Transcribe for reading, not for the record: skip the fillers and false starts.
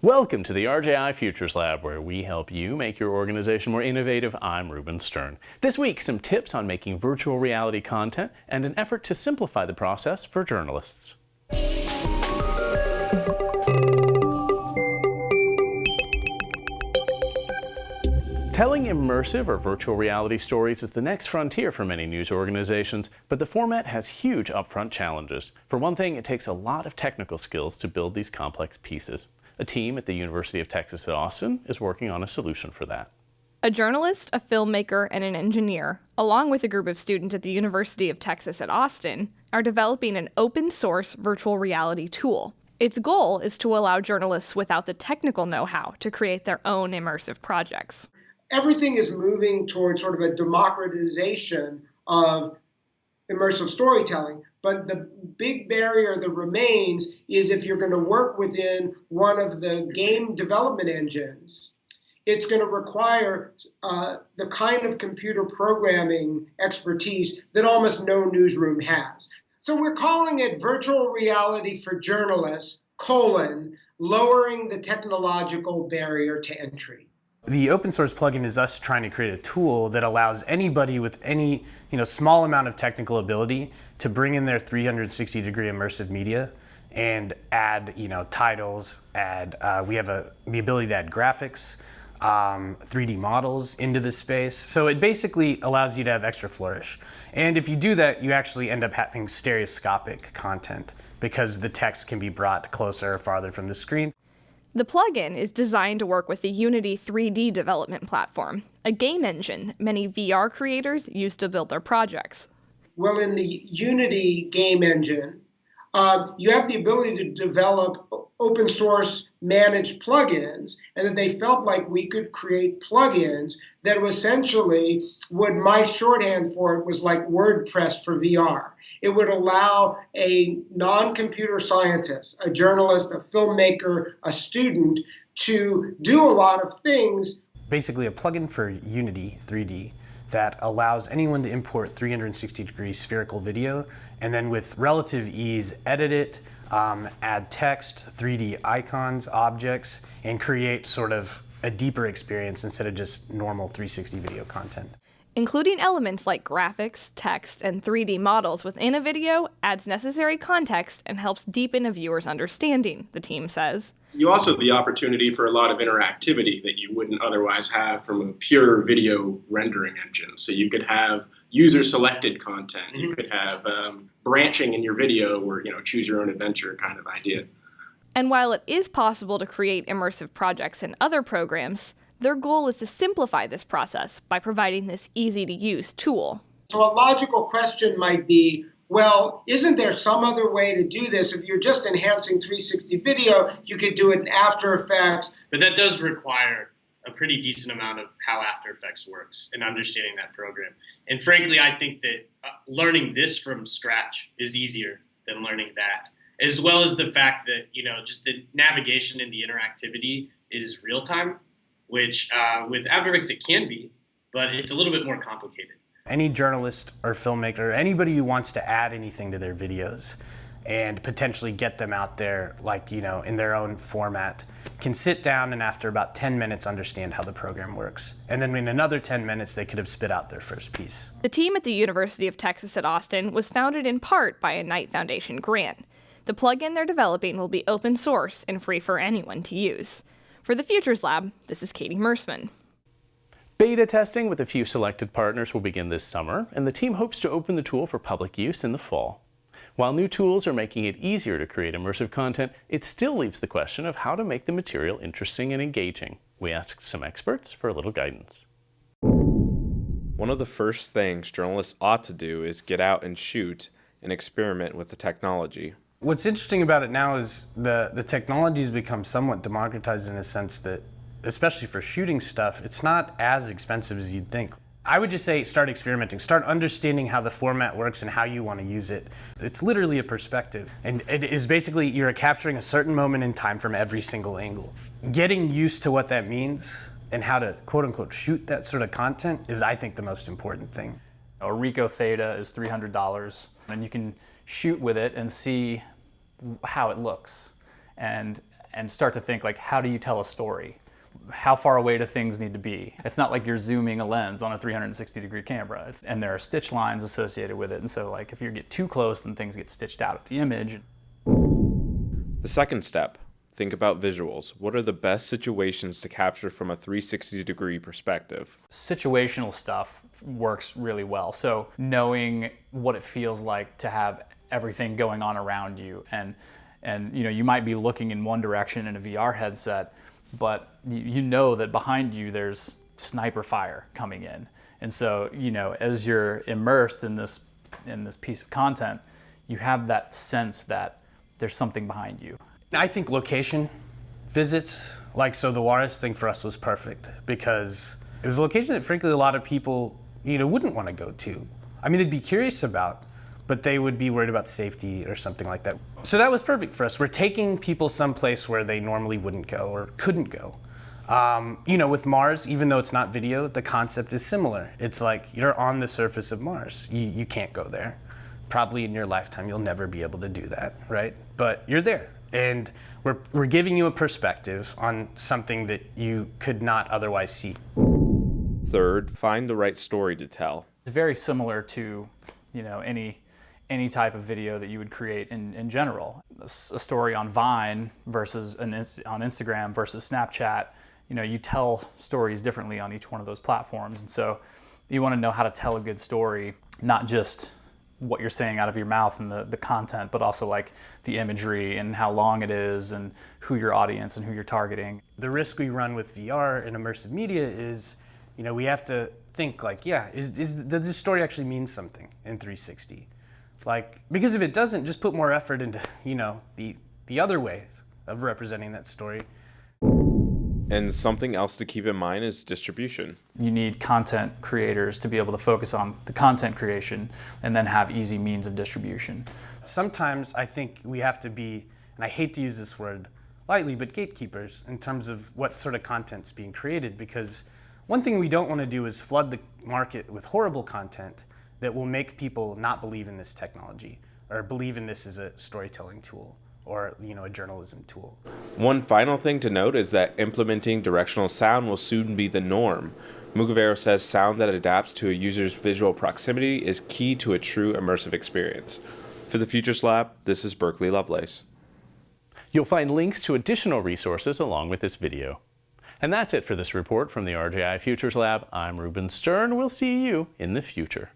Welcome to the RJI Futures Lab, where we help you make your organization more innovative. I'm Ruben Stern. This week, some tips on making virtual reality content and an effort to simplify the process for journalists. Telling immersive or virtual reality stories is the next frontier for many news organizations, but the format has huge upfront challenges. For one thing, it takes a lot of technical skills to build these complex pieces. A team at the University of Texas at Austin is working on a solution for that. A journalist, a filmmaker, and an engineer, along with a group of students at the University of Texas at Austin, are developing an open-source virtual reality tool. Its goal is to allow journalists without the technical know-how to create their own immersive projects. Everything is moving towards sort of a democratization of immersive storytelling. But the big barrier that remains is if you're going to work within one of the game development engines, it's going to require the kind of computer programming expertise that almost no newsroom has. So we're calling it virtual reality for journalists, lowering the technological barrier to entry. The open source plugin is us trying to create a tool that allows anybody with any small amount of technical ability to bring in their 360-degree immersive media and add titles. We have the ability to add graphics, 3D models into this space. So it basically allows you to have extra flourish. And if you do that, you actually end up having stereoscopic content because the text can be brought closer or farther from the screen. The plugin is designed to work with the Unity 3D development platform, a game engine many VR creators use to build their projects. Well, in the Unity game engine, you have the ability to develop open source managed plugins, and that they felt like we could create plugins that essentially my shorthand for it was like WordPress for VR. It would allow a non-computer scientist, a journalist, a filmmaker, a student to do a lot of things. Basically a plugin for Unity 3D that allows anyone to import 360-degree spherical video and then with relative ease edit it, add text, 3D icons, objects, and create sort of a deeper experience instead of just normal 360 video content. Including elements like graphics, text, and 3D models within a video adds necessary context and helps deepen a viewer's understanding, the team says. You also have the opportunity for a lot of interactivity that you wouldn't otherwise have from a pure video rendering engine. So you could have user-selected content. You could have branching in your video or choose your own adventure kind of idea. And while it is possible to create immersive projects in other programs, their goal is to simplify this process by providing this easy-to-use tool. So a logical question might be, well, isn't there some other way to do this? If you're just enhancing 360 video, you could do it in After Effects. But that does require a pretty decent amount of how After Effects works and understanding that program. And frankly, I think that learning this from scratch is easier than learning that, as well as the fact that, just the navigation and the interactivity is real time, which with After Effects it can be, but it's a little bit more complicated. Any journalist or filmmaker, anybody who wants to add anything to their videos and potentially get them out there in their own format can sit down and after about 10 minutes understand how the program works. And then in another 10 minutes they could have spit out their first piece. The team at the University of Texas at Austin was founded in part by a Knight Foundation grant. The plugin they're developing will be open source and free for anyone to use. For the Futures Lab, this is Katie Mersman. Beta testing with a few selected partners will begin this summer, and the team hopes to open the tool for public use in the fall. While new tools are making it easier to create immersive content, it still leaves the question of how to make the material interesting and engaging. We asked some experts for a little guidance. One of the first things journalists ought to do is get out and shoot and experiment with the technology. What's interesting about it now is the technology has become somewhat democratized in a sense that, especially for shooting stuff, it's not as expensive as you'd think. I would just say start experimenting, start understanding how the format works and how you want to use it. It's literally a perspective, and it is basically you're capturing a certain moment in time from every single angle. Getting used to what that means and how to quote unquote shoot that sort of content is, I think, the most important thing. A Ricoh Theta is $300, and you can shoot with it and see how it looks. and start to think like, how do you tell a story? How far away do things need to be? It's not like you're zooming a lens on a 360-degree camera, and there are stitch lines associated with it. And so like if you get too close, then things get stitched out of the image. The second step, think about visuals. What are the best situations to capture from a 360-degree perspective? Situational stuff works really well. So knowing what it feels like to have everything going on around you, and you know, you might be looking in one direction in a VR headset, but you know that behind you there's sniper fire coming in. And so, you know, as you're immersed in this piece of content, you have that sense that there's something behind you. I think location visits, like, so the Juarez thing for us was perfect because it was a location that frankly a lot of people, you know, wouldn't want to go to. I mean, they'd be curious about, but they would be worried about safety or something like that. So that was perfect for us. We're taking people someplace where they normally wouldn't go or couldn't go. You know, with Mars, even though it's not video, the concept is similar. It's like you're on the surface of Mars. You can't go there. Probably in your lifetime, you'll never be able to do that, right? But you're there. And we're giving you a perspective on something that you could not otherwise see. Third, find the right story to tell. It's very similar to, you know, any type of video that you would create in general. A story on Vine versus on Instagram versus Snapchat, you know, you tell stories differently on each one of those platforms. And so you want to know how to tell a good story, not just what you're saying out of your mouth and the content, but also like the imagery and how long it is and who your audience and who you're targeting. The risk we run with VR and immersive media is, you know, we have to think like, yeah, does this story actually mean something in 360? Like, because if it doesn't, just put more effort into, you know, the other ways of representing that story. And something else to keep in mind is distribution. You need content creators to be able to focus on the content creation and then have easy means of distribution. Sometimes I think we have to be, and I hate to use this word lightly, but gatekeepers in terms of what sort of content's being created, because one thing we don't want to do is flood the market with horrible content that will make people not believe in this technology or believe in this as a storytelling tool or, you know, a journalism tool. One final thing to note is that implementing directional sound will soon be the norm. Mugavero says sound that adapts to a user's visual proximity is key to a true immersive experience. For the Futures Lab, this is Berkeley Lovelace. You'll find links to additional resources along with this video. And that's it for this report from the RJI Futures Lab. I'm Ruben Stern. We'll see you in the future.